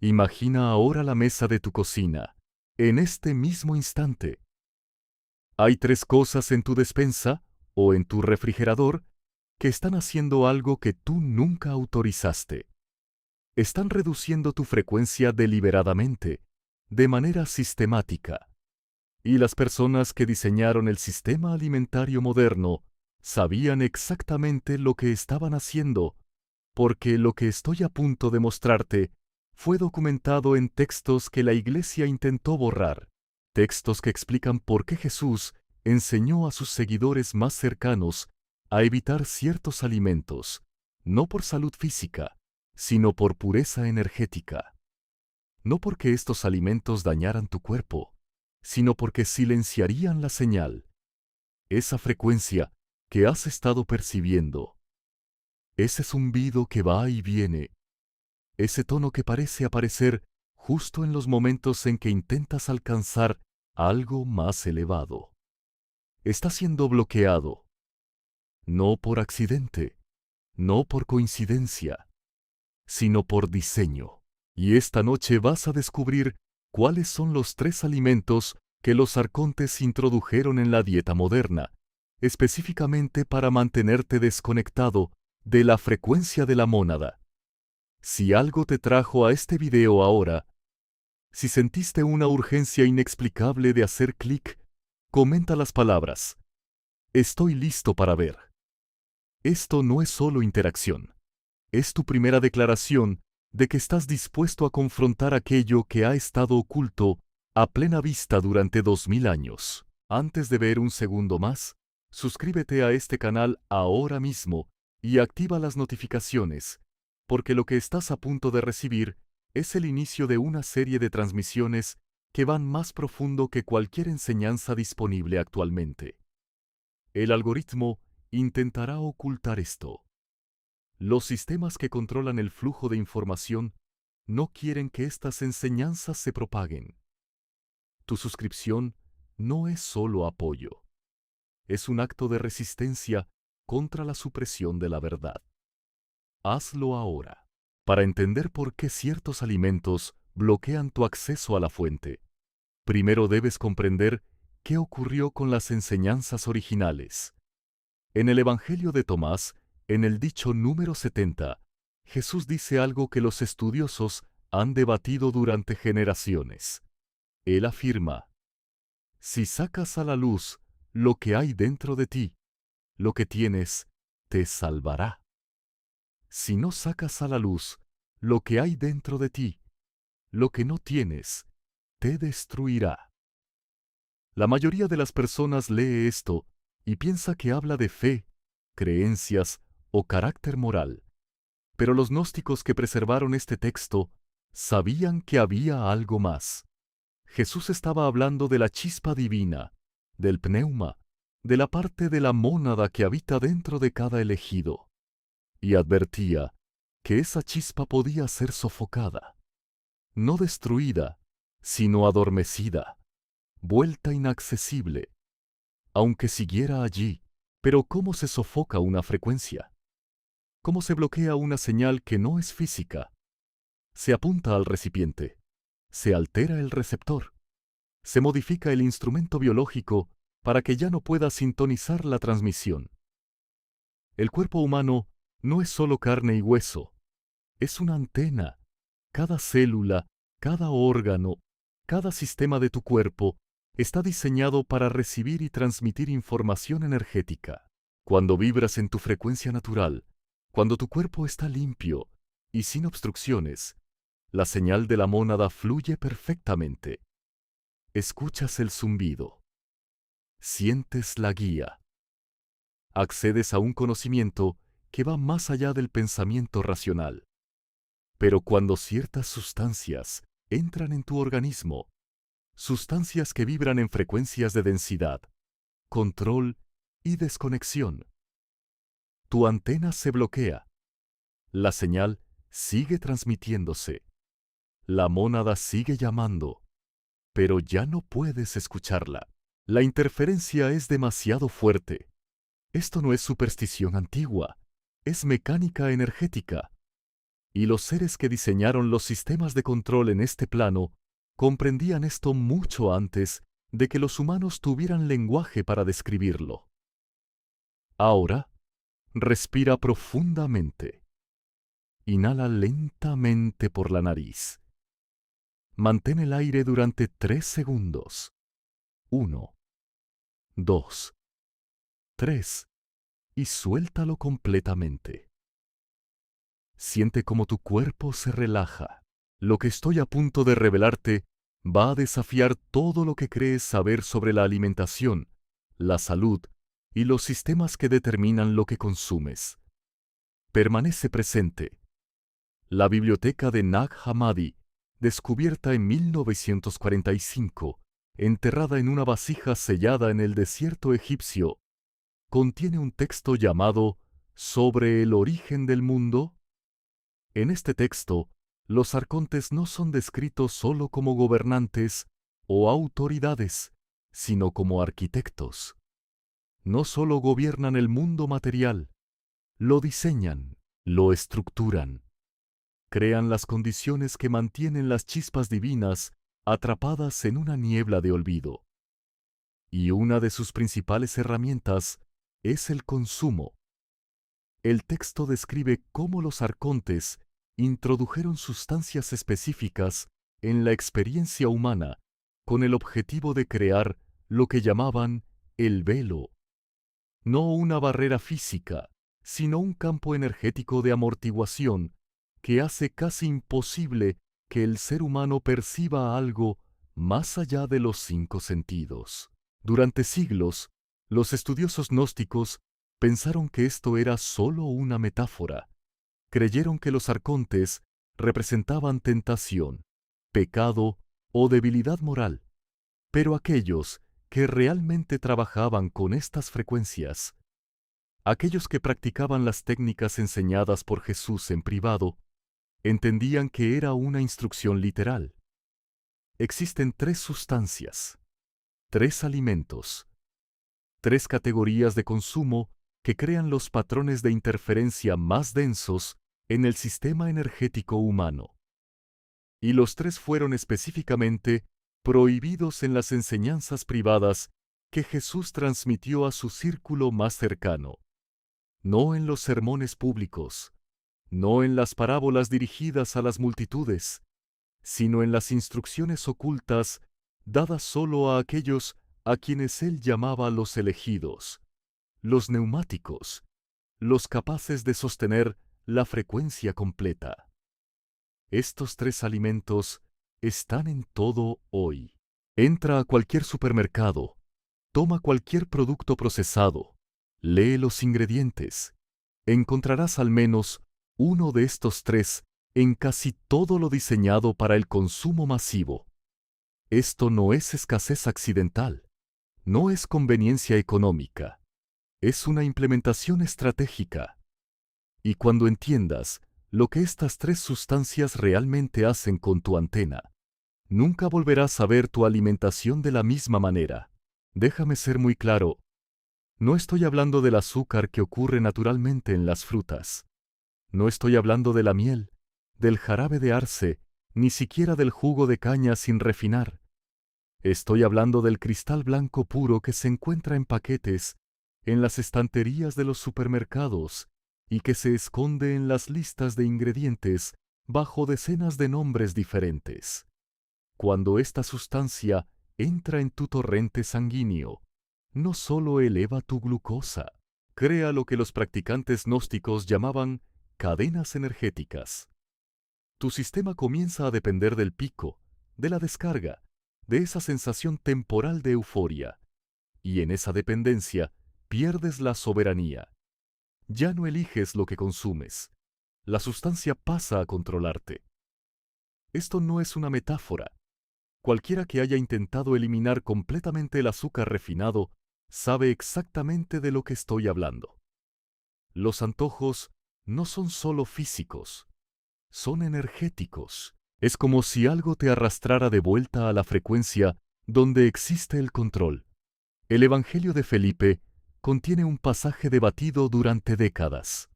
Imagina ahora la mesa de tu cocina, en este mismo instante. Hay tres cosas en tu despensa o en tu refrigerador que están haciendo algo que tú nunca autorizaste. Están reduciendo tu frecuencia deliberadamente, de manera sistemática. Y las personas que diseñaron el sistema alimentario moderno sabían exactamente lo que estaban haciendo, porque lo que estoy a punto de mostrarte fue documentado en textos que la Iglesia intentó borrar, textos que explican por qué Jesús enseñó a sus seguidores más cercanos a evitar ciertos alimentos, no por salud física, sino por pureza energética. No porque estos alimentos dañaran tu cuerpo, sino porque silenciarían la señal, esa frecuencia que has estado percibiendo, ese zumbido que va y viene, ese tono que parece aparecer justo en los momentos en que intentas alcanzar algo más elevado. Está siendo bloqueado, no por accidente, no por coincidencia, sino por diseño. Y esta noche vas a descubrir cuáles son los tres alimentos que los arcontes introdujeron en la dieta moderna, específicamente para mantenerte desconectado de la frecuencia de la mónada. Si algo te trajo a este video ahora, si sentiste una urgencia inexplicable de hacer clic, comenta las palabras: estoy listo para ver. Esto no es solo interacción. Es tu primera declaración de que estás dispuesto a confrontar aquello que ha estado oculto a plena vista durante 2000 años. Antes de ver un segundo más, suscríbete a este canal ahora mismo y activa las notificaciones, porque lo que estás a punto de recibir es el inicio de una serie de transmisiones que van más profundo que cualquier enseñanza disponible actualmente. El algoritmo intentará ocultar esto. Los sistemas que controlan el flujo de información no quieren que estas enseñanzas se propaguen. Tu suscripción no es solo apoyo. Es un acto de resistencia contra la supresión de la verdad. Hazlo ahora. Para entender por qué ciertos alimentos bloquean tu acceso a la fuente, primero debes comprender qué ocurrió con las enseñanzas originales. En el Evangelio de Tomás, en el dicho número 70, Jesús dice algo que los estudiosos han debatido durante generaciones. Él afirma: si sacas a la luz lo que hay dentro de ti, lo que tienes te salvará. Si no sacas a la luz lo que hay dentro de ti, lo que no tienes te destruirá. La mayoría de las personas lee esto y piensa que habla de fe, creencias o carácter moral. Pero los gnósticos que preservaron este texto sabían que había algo más. Jesús estaba hablando de la chispa divina, del pneuma, de la parte de la mónada que habita dentro de cada elegido. Y advertía que esa chispa podía ser sofocada, no destruida, sino adormecida, vuelta inaccesible, aunque siguiera allí. Pero ¿cómo se sofoca una frecuencia? ¿Cómo se bloquea una señal que no es física? Se apunta al recipiente, se altera el receptor, se modifica el instrumento biológico para que ya no pueda sintonizar la transmisión. El cuerpo humano no es solo carne y hueso, es una antena. Cada célula, cada órgano, cada sistema de tu cuerpo está diseñado para recibir y transmitir información energética. Cuando vibras en tu frecuencia natural, cuando tu cuerpo está limpio y sin obstrucciones, la señal de la mónada fluye perfectamente. Escuchas el zumbido. Sientes la guía. Accedes a un conocimiento que va más allá del pensamiento racional. Pero cuando ciertas sustancias entran en tu organismo, sustancias que vibran en frecuencias de densidad, control y desconexión, tu antena se bloquea. La señal sigue transmitiéndose. La mónada sigue llamando, pero ya no puedes escucharla. La interferencia es demasiado fuerte. Esto no es superstición antigua, es mecánica energética. Y los seres que diseñaron los sistemas de control en este plano comprendían esto mucho antes de que los humanos tuvieran lenguaje para describirlo. Ahora, respira profundamente. Inhala lentamente por la nariz. Mantén el aire durante 3 segundos. 1, 2, 3. Y suéltalo completamente. Siente cómo tu cuerpo se relaja. Lo que estoy a punto de revelarte va a desafiar todo lo que crees saber sobre la alimentación, la salud y los sistemas que determinan lo que consumes. Permanece presente. La biblioteca de Nag Hammadi, descubierta en 1945, enterrada en una vasija sellada en el desierto egipcio, contiene un texto llamado «Sobre el origen del mundo». En este texto, los arcontes no son descritos solo como gobernantes o autoridades, sino como arquitectos. No solo gobiernan el mundo material, lo diseñan, lo estructuran. Crean las condiciones que mantienen las chispas divinas atrapadas en una niebla de olvido. Y una de sus principales herramientas es el consumo. El texto describe cómo los arcontes introdujeron sustancias específicas en la experiencia humana con el objetivo de crear lo que llamaban el velo. No una barrera física, sino un campo energético de amortiguación que hace casi imposible que el ser humano perciba algo más allá de los 5 sentidos. Durante siglos, los estudiosos gnósticos pensaron que esto era solo una metáfora. Creyeron que los arcontes representaban tentación, pecado o debilidad moral. Pero aquellos que realmente trabajaban con estas frecuencias, aquellos que practicaban las técnicas enseñadas por Jesús en privado, entendían que era una instrucción literal. Existen 3 sustancias, 3 alimentos, 3 categorías de consumo que crean los patrones de interferencia más densos en el sistema energético humano. Y los 3 fueron específicamente prohibidos en las enseñanzas privadas que Jesús transmitió a su círculo más cercano, no en los sermones públicos, no en las parábolas dirigidas a las multitudes, sino en las instrucciones ocultas dadas solo a aquellos a quienes él llamaba los elegidos, los neumáticos, los capaces de sostener la frecuencia completa. Estos 3 alimentos están en todo hoy. Entra a cualquier supermercado, toma cualquier producto procesado, lee los ingredientes. Encontrarás al menos uno de estos 3 en casi todo lo diseñado para el consumo masivo. Esto no es escasez accidental, no es conveniencia económica, es una implementación estratégica. Y cuando entiendas lo que estas 3 sustancias realmente hacen con tu antena, nunca volverás a ver tu alimentación de la misma manera. Déjame ser muy claro, no estoy hablando del azúcar que ocurre naturalmente en las frutas. No estoy hablando de la miel, del jarabe de arce, ni siquiera del jugo de caña sin refinar. Estoy hablando del cristal blanco puro que se encuentra en paquetes, en las estanterías de los supermercados, y que se esconde en las listas de ingredientes bajo decenas de nombres diferentes. Cuando esta sustancia entra en tu torrente sanguíneo, no solo eleva tu glucosa, crea lo que los practicantes gnósticos llamaban cadenas energéticas. Tu sistema comienza a depender del pico, de la descarga, de esa sensación temporal de euforia, y en esa dependencia pierdes la soberanía. Ya no eliges lo que consumes. La sustancia pasa a controlarte. Esto no es una metáfora. Cualquiera que haya intentado eliminar completamente el azúcar refinado sabe exactamente de lo que estoy hablando. Los antojos no son solo físicos, son energéticos. Es como si algo te arrastrara de vuelta a la frecuencia donde existe el control. El Evangelio de Felipe contiene un pasaje debatido durante décadas.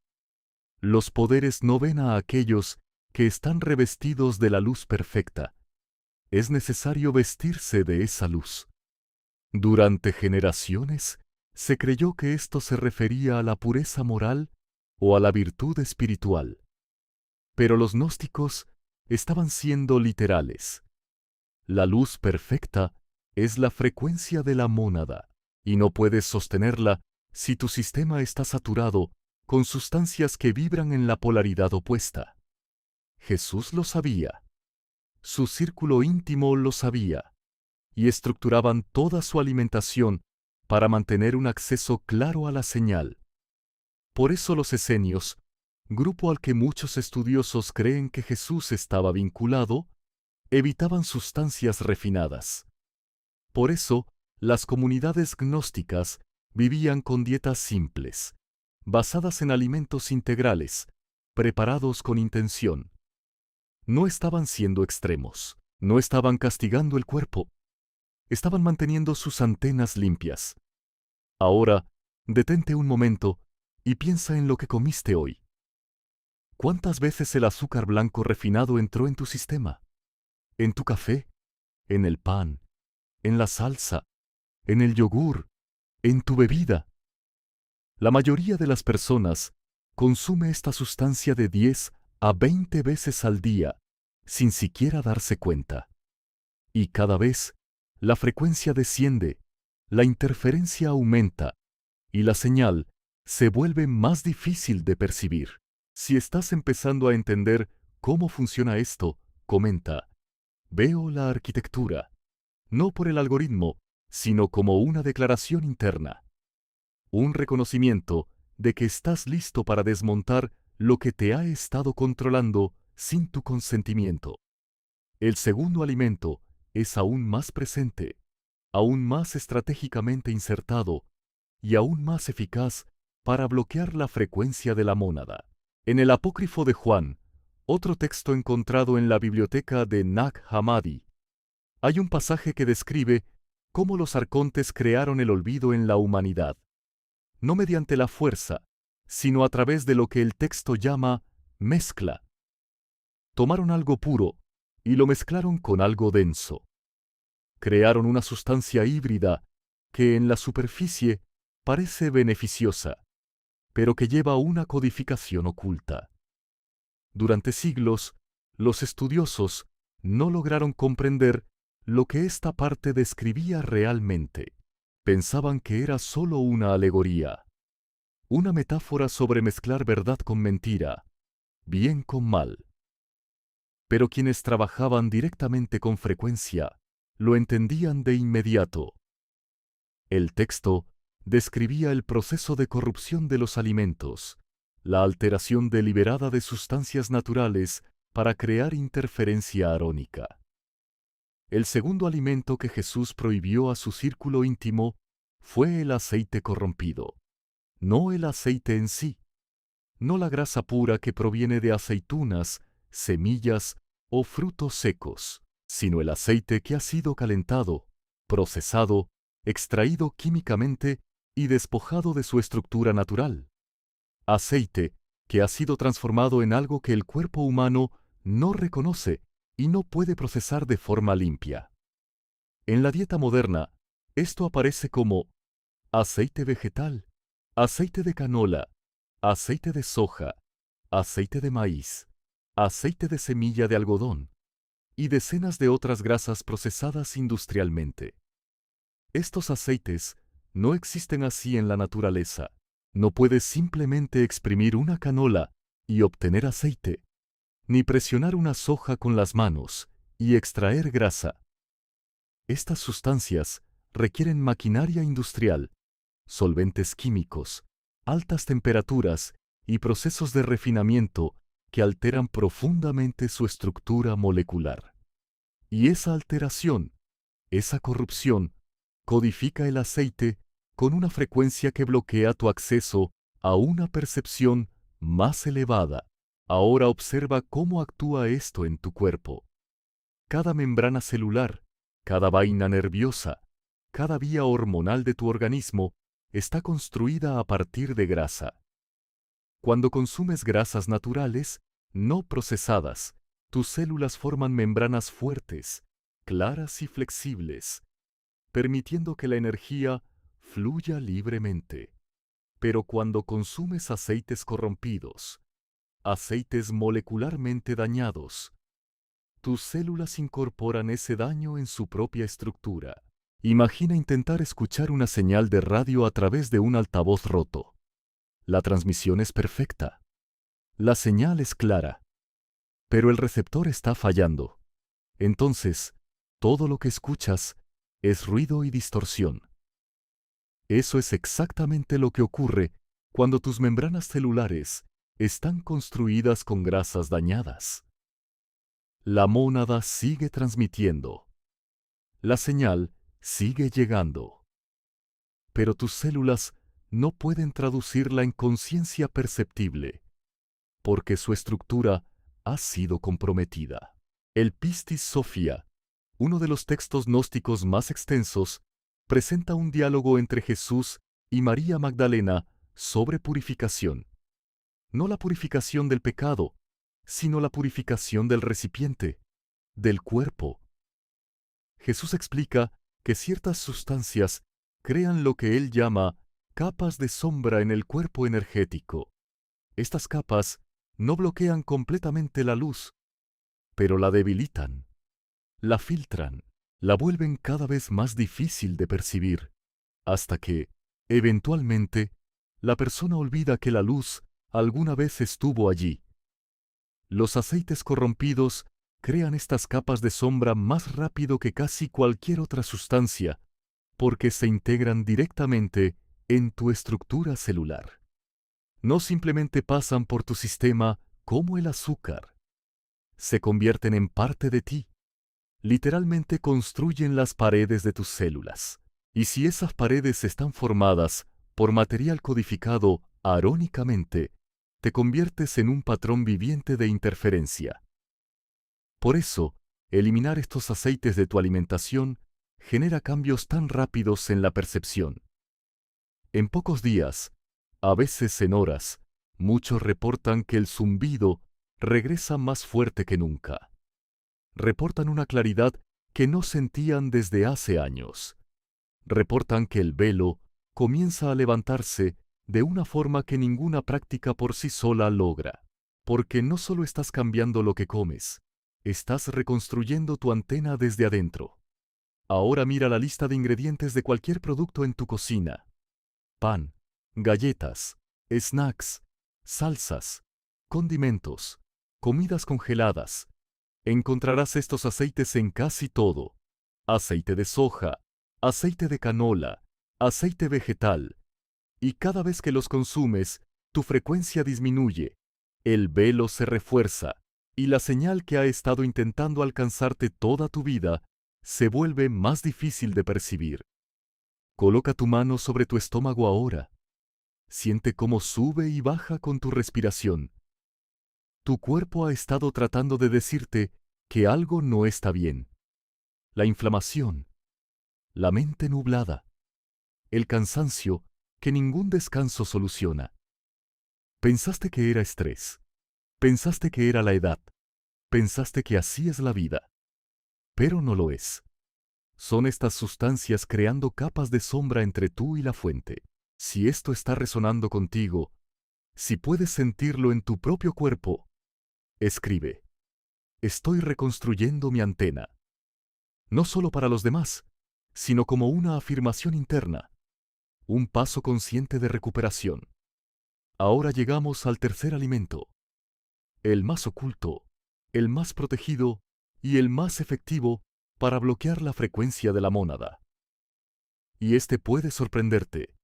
Los poderes no ven a aquellos que están revestidos de la luz perfecta. Es necesario vestirse de esa luz. Durante generaciones, se creyó que esto se refería a la pureza moral o a la virtud espiritual. Pero los gnósticos estaban siendo literales. La luz perfecta es la frecuencia de la mónada, y no puedes sostenerla si tu sistema está saturado con sustancias que vibran en la polaridad opuesta. Jesús lo sabía. Su círculo íntimo lo sabía, y estructuraban toda su alimentación para mantener un acceso claro a la señal. Por eso los esenios, grupo al que muchos estudiosos creen que Jesús estaba vinculado, evitaban sustancias refinadas. Por eso, las comunidades gnósticas vivían con dietas simples, basadas en alimentos integrales, preparados con intención. No estaban siendo extremos, no estaban castigando el cuerpo, estaban manteniendo sus antenas limpias. Ahora, detente un momento y piensa en lo que comiste hoy. ¿Cuántas veces el azúcar blanco refinado entró en tu sistema? ¿En tu café? ¿En el pan? ¿En la salsa? ¿En el yogur? ¿En tu bebida? La mayoría de las personas consume esta sustancia de 10 a 20 veces al día, sin siquiera darse cuenta. Y cada vez, la frecuencia desciende, la interferencia aumenta, y la señal se vuelve más difícil de percibir. Si estás empezando a entender cómo funciona esto, comenta: veo la arquitectura, no por el algoritmo, sino como una declaración interna. Un reconocimiento de que estás listo para desmontar lo que te ha estado controlando sin tu consentimiento. El segundo alimento es aún más presente, aún más estratégicamente insertado y aún más eficaz para bloquear la frecuencia de la mónada. En el apócrifo de Juan, otro texto encontrado en la biblioteca de Nag Hammadi, hay un pasaje que describe cómo los arcontes crearon el olvido en la humanidad, no mediante la fuerza, sino a través de lo que el texto llama mezcla. Tomaron algo puro y lo mezclaron con algo denso. Crearon una sustancia híbrida que en la superficie parece beneficiosa, pero que lleva una codificación oculta. Durante siglos, los estudiosos no lograron comprender lo que esta parte describía realmente. Pensaban que era solo una alegoría, una metáfora sobre mezclar verdad con mentira, bien con mal. Pero quienes trabajaban directamente con frecuencia lo entendían de inmediato. El texto describía el proceso de corrupción de los alimentos, la alteración deliberada de sustancias naturales para crear interferencia arónica. El segundo alimento que Jesús prohibió a su círculo íntimo fue el aceite corrompido. No el aceite en sí, no la grasa pura que proviene de aceitunas, semillas o frutos secos, sino el aceite que ha sido calentado, procesado, extraído químicamente y despojado de su estructura natural. Aceite que ha sido transformado en algo que el cuerpo humano no reconoce y no puede procesar de forma limpia. En la dieta moderna, esto aparece como aceite vegetal, aceite de canola, aceite de soja, aceite de maíz, aceite de semilla de algodón y decenas de otras grasas procesadas industrialmente. Estos aceites no existen así en la naturaleza. No puedes simplemente exprimir una canola y obtener aceite, ni presionar una soja con las manos y extraer grasa. Estas sustancias requieren maquinaria industrial, solventes químicos, altas temperaturas y procesos de refinamiento que alteran profundamente su estructura molecular. Y esa alteración, esa corrupción, codifica el aceite con una frecuencia que bloquea tu acceso a una percepción más elevada. Ahora observa cómo actúa esto en tu cuerpo. Cada membrana celular, cada vaina nerviosa, cada vía hormonal de tu organismo está construida a partir de grasa. Cuando consumes grasas naturales, no procesadas, tus células forman membranas fuertes, claras y flexibles, permitiendo que la energía fluya libremente. Pero cuando consumes aceites corrompidos, aceites molecularmente dañados, tus células incorporan ese daño en su propia estructura. Imagina intentar escuchar una señal de radio a través de un altavoz roto. La transmisión es perfecta. La señal es clara. Pero el receptor está fallando. Entonces, todo lo que escuchas es ruido y distorsión. Eso es exactamente lo que ocurre cuando tus membranas celulares están construidas con grasas dañadas. La mónada sigue transmitiendo. La señal sigue llegando. Pero tus células no pueden traducirla en conciencia perceptible, porque su estructura ha sido comprometida. El Pistis Sophia, uno de los textos gnósticos más extensos, presenta un diálogo entre Jesús y María Magdalena sobre purificación. No la purificación del pecado, sino la purificación del recipiente, del cuerpo. Jesús explica que ciertas sustancias crean lo que él llama capas de sombra en el cuerpo energético. Estas capas no bloquean completamente la luz, pero la debilitan, la filtran, la vuelven cada vez más difícil de percibir, hasta que, eventualmente, la persona olvida que la luz alguna vez estuvo allí. Los aceites corrompidos crean estas capas de sombra más rápido que casi cualquier otra sustancia, porque se integran directamente en tu estructura celular. No simplemente pasan por tu sistema como el azúcar. Se convierten en parte de ti. Literalmente construyen las paredes de tus células. Y si esas paredes están formadas por material codificado arónicamente, te conviertes en un patrón viviente de interferencia. Por eso, eliminar estos aceites de tu alimentación genera cambios tan rápidos en la percepción. En pocos días, a veces en horas, muchos reportan que el zumbido regresa más fuerte que nunca. Reportan una claridad que no sentían desde hace años. Reportan que el velo comienza a levantarse de una forma que ninguna práctica por sí sola logra. Porque no solo estás cambiando lo que comes, estás reconstruyendo tu antena desde adentro. Ahora mira la lista de ingredientes de cualquier producto en tu cocina. Pan, galletas, snacks, salsas, condimentos, comidas congeladas. Encontrarás estos aceites en casi todo. Aceite de soja, aceite de canola, aceite vegetal. Y cada vez que los consumes, tu frecuencia disminuye, el velo se refuerza, y la señal que ha estado intentando alcanzarte toda tu vida se vuelve más difícil de percibir. Coloca tu mano sobre tu estómago ahora. Siente cómo sube y baja con tu respiración. Tu cuerpo ha estado tratando de decirte que algo no está bien. La inflamación, la mente nublada, el cansancio que ningún descanso soluciona. Pensaste que era estrés. Pensaste que era la edad. Pensaste que así es la vida. Pero no lo es. Son estas sustancias creando capas de sombra entre tú y la fuente. Si esto está resonando contigo, si puedes sentirlo en tu propio cuerpo, escribe: estoy reconstruyendo mi antena. No solo para los demás, sino como una afirmación interna, un paso consciente de recuperación. Ahora llegamos al tercer alimento, el más oculto, el más protegido y el más efectivo para bloquear la frecuencia de la mónada. Y este puede sorprenderte,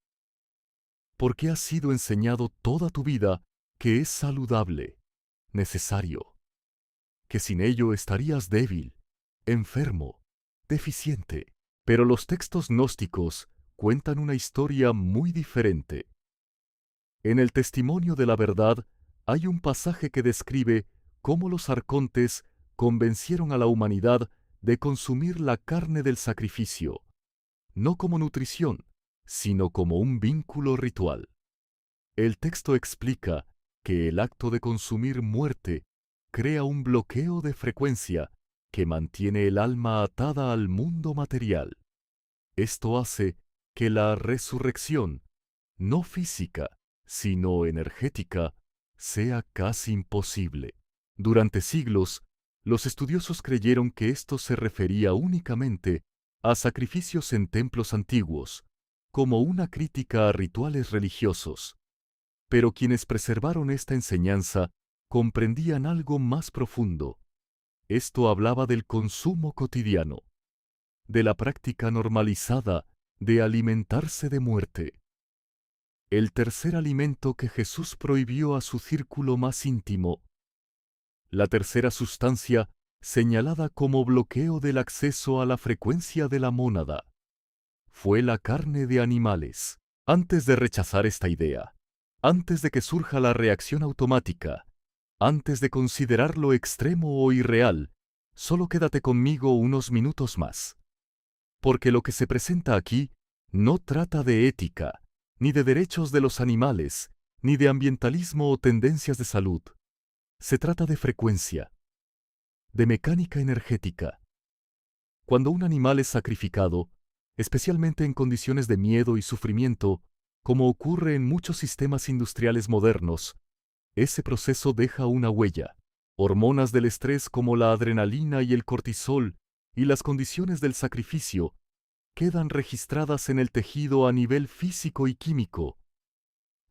porque has sido enseñado toda tu vida que es saludable, necesario, que sin ello estarías débil, enfermo, deficiente. Pero los textos gnósticos cuentan una historia muy diferente. En el Testimonio de la Verdad hay un pasaje que describe cómo los arcontes convencieron a la humanidad de consumir la carne del sacrificio, no como nutrición, sino como un vínculo ritual. El texto explica que el acto de consumir muerte crea un bloqueo de frecuencia que mantiene el alma atada al mundo material. Esto hace que la resurrección, no física, sino energética, sea casi imposible. Durante siglos, los estudiosos creyeron que esto se refería únicamente a sacrificios en templos antiguos, como una crítica a rituales religiosos. Pero quienes preservaron esta enseñanza comprendían algo más profundo. Esto hablaba del consumo cotidiano, de la práctica normalizada de alimentarse de muerte. El tercer alimento que Jesús prohibió a su círculo más íntimo, la tercera sustancia señalada como bloqueo del acceso a la frecuencia de la mónada, fue la carne de animales. Antes de rechazar esta idea, antes de que surja la reacción automática, antes de considerar lo extremo o irreal, solo quédate conmigo unos minutos más. Porque lo que se presenta aquí no trata de ética, ni de derechos de los animales, ni de ambientalismo o tendencias de salud. Se trata de frecuencia, de mecánica energética. Cuando un animal es sacrificado, especialmente en condiciones de miedo y sufrimiento, como ocurre en muchos sistemas industriales modernos, ese proceso deja una huella. Hormonas del estrés como la adrenalina y el cortisol y las condiciones del sacrificio quedan registradas en el tejido a nivel físico y químico.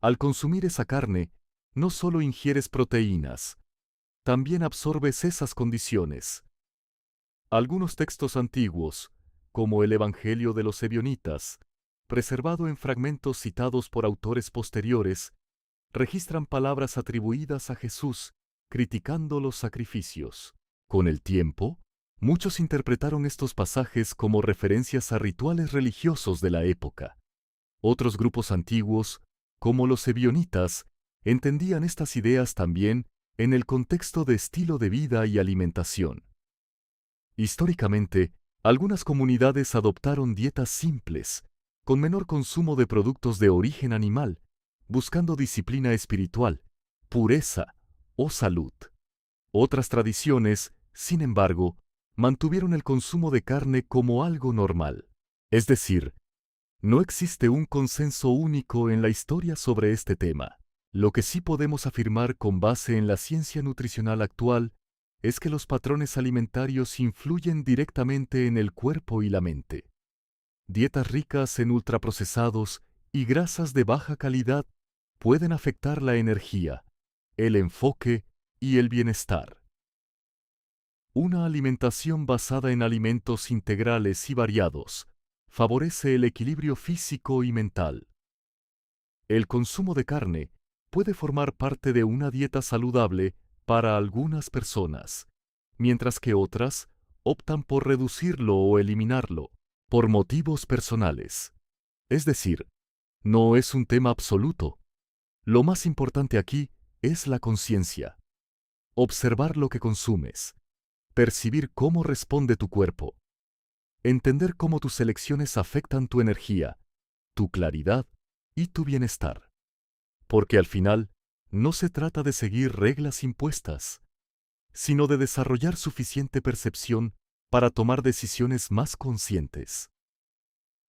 Al consumir esa carne, no solo ingieres proteínas, también absorbes esas condiciones. Algunos textos antiguos, como el Evangelio de los Ebionitas, preservado en fragmentos citados por autores posteriores, registran palabras atribuidas a Jesús, criticando los sacrificios. Con el tiempo, muchos interpretaron estos pasajes como referencias a rituales religiosos de la época. Otros grupos antiguos, como los ebionitas, entendían estas ideas también en el contexto de estilo de vida y alimentación. Históricamente, algunas comunidades adoptaron dietas simples, con menor consumo de productos de origen animal, buscando disciplina espiritual, pureza o salud. Otras tradiciones, sin embargo, mantuvieron el consumo de carne como algo normal. Es decir, no existe un consenso único en la historia sobre este tema. Lo que sí podemos afirmar con base en la ciencia nutricional actual es que los patrones alimentarios influyen directamente en el cuerpo y la mente. Dietas ricas en ultraprocesados y grasas de baja calidad pueden afectar la energía, el enfoque y el bienestar. Una alimentación basada en alimentos integrales y variados favorece el equilibrio físico y mental. El consumo de carne puede formar parte de una dieta saludable para algunas personas, mientras que otras optan por reducirlo o eliminarlo por motivos personales. Es decir, no es un tema absoluto. Lo más importante aquí es la conciencia. Observar lo que consumes, percibir cómo responde tu cuerpo, entender cómo tus elecciones afectan tu energía, tu claridad y tu bienestar. Porque al final, no se trata de seguir reglas impuestas, sino de desarrollar suficiente percepción para tomar decisiones más conscientes.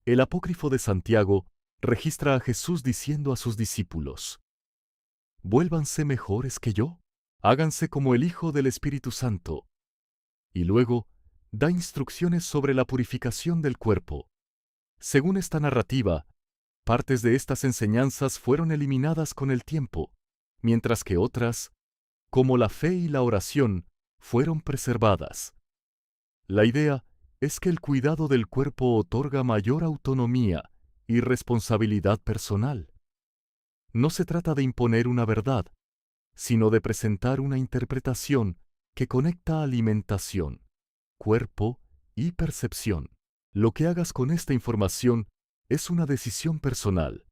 El apócrifo de Santiago registra a Jesús diciendo a sus discípulos: «Vuélvanse mejores que yo, háganse como el Hijo del Espíritu Santo». Y luego, da instrucciones sobre la purificación del cuerpo. Según esta narrativa, partes de estas enseñanzas fueron eliminadas con el tiempo, mientras que otras, como la fe y la oración, fueron preservadas. La idea es que el cuidado del cuerpo otorga mayor autonomía y responsabilidad personal. No se trata de imponer una verdad, sino de presentar una interpretación que conecta alimentación, cuerpo y percepción. Lo que hagas con esta información es una decisión personal.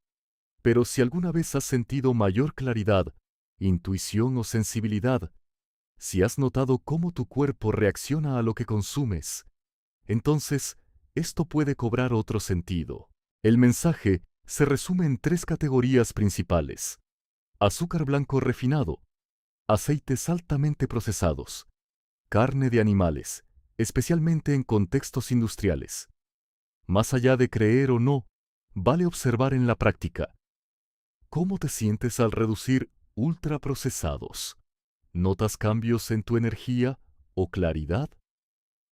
Pero si alguna vez has sentido mayor claridad, intuición o sensibilidad, si has notado cómo tu cuerpo reacciona a lo que consumes, entonces esto puede cobrar otro sentido. El mensaje se resume en 3 categorías principales: azúcar blanco refinado, aceites altamente procesados, carne de animales, especialmente en contextos industriales. Más allá de creer o no, vale observar en la práctica. ¿Cómo te sientes al reducir ultraprocesados? ¿Notas cambios en tu energía o claridad?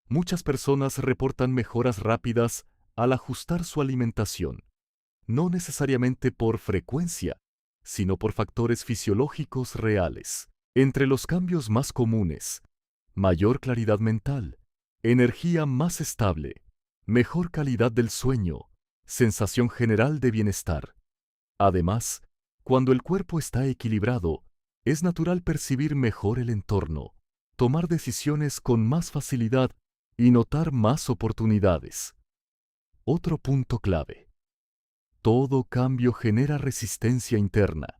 Muchas personas reportan mejoras rápidas al ajustar su alimentación, no necesariamente por frecuencia, sino por factores fisiológicos reales. Entre los cambios más comunes, mayor claridad mental, energía más estable, mejor calidad del sueño, sensación general de bienestar. Además, cuando el cuerpo está equilibrado, es natural percibir mejor el entorno, tomar decisiones con más facilidad y notar más oportunidades. Otro punto clave. Todo cambio genera resistencia interna.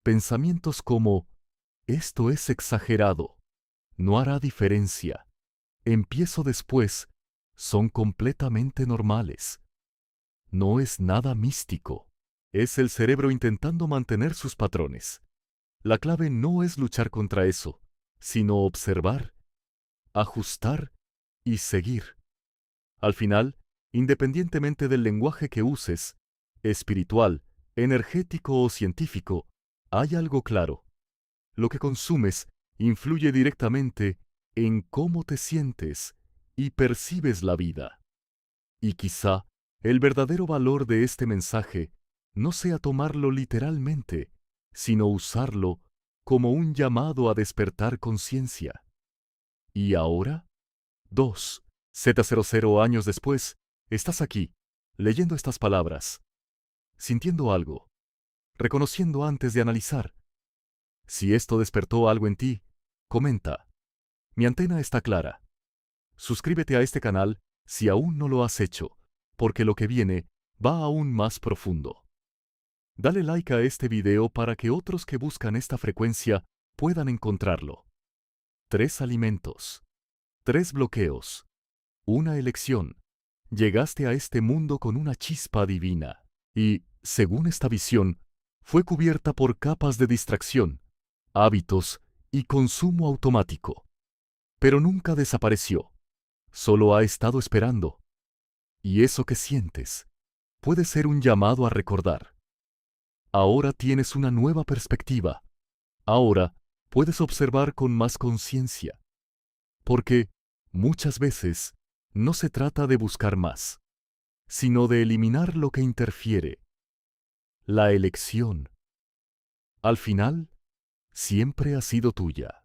Pensamientos como, esto es exagerado, no hará diferencia, empiezo después, son completamente normales. No es nada místico. Es el cerebro intentando mantener sus patrones. La clave no es luchar contra eso, sino observar, ajustar y seguir. Al final, independientemente del lenguaje que uses, espiritual, energético o científico, hay algo claro. Lo que consumes influye directamente en cómo te sientes y percibes la vida. Y quizá el verdadero valor de este mensaje no sea tomarlo literalmente, sino usarlo como un llamado a despertar conciencia. ¿Y ahora? 2. Z00 años después, estás aquí, leyendo estas palabras, sintiendo algo, reconociendo antes de analizar. Si esto despertó algo en ti, comenta. Mi antena está clara. Suscríbete a este canal si aún no lo has hecho, porque lo que viene va aún más profundo. Dale like a este video para que otros que buscan esta frecuencia puedan encontrarlo. 3 alimentos. 3 bloqueos. Una elección. Llegaste a este mundo con una chispa divina y, según esta visión, fue cubierta por capas de distracción, hábitos y consumo automático. Pero nunca desapareció. Solo ha estado esperando. Y eso que sientes puede ser un llamado a recordar. Ahora tienes una nueva perspectiva. Ahora puedes observar con más conciencia. Porque, muchas veces, no se trata de buscar más, sino de eliminar lo que interfiere. La elección, al final, siempre ha sido tuya.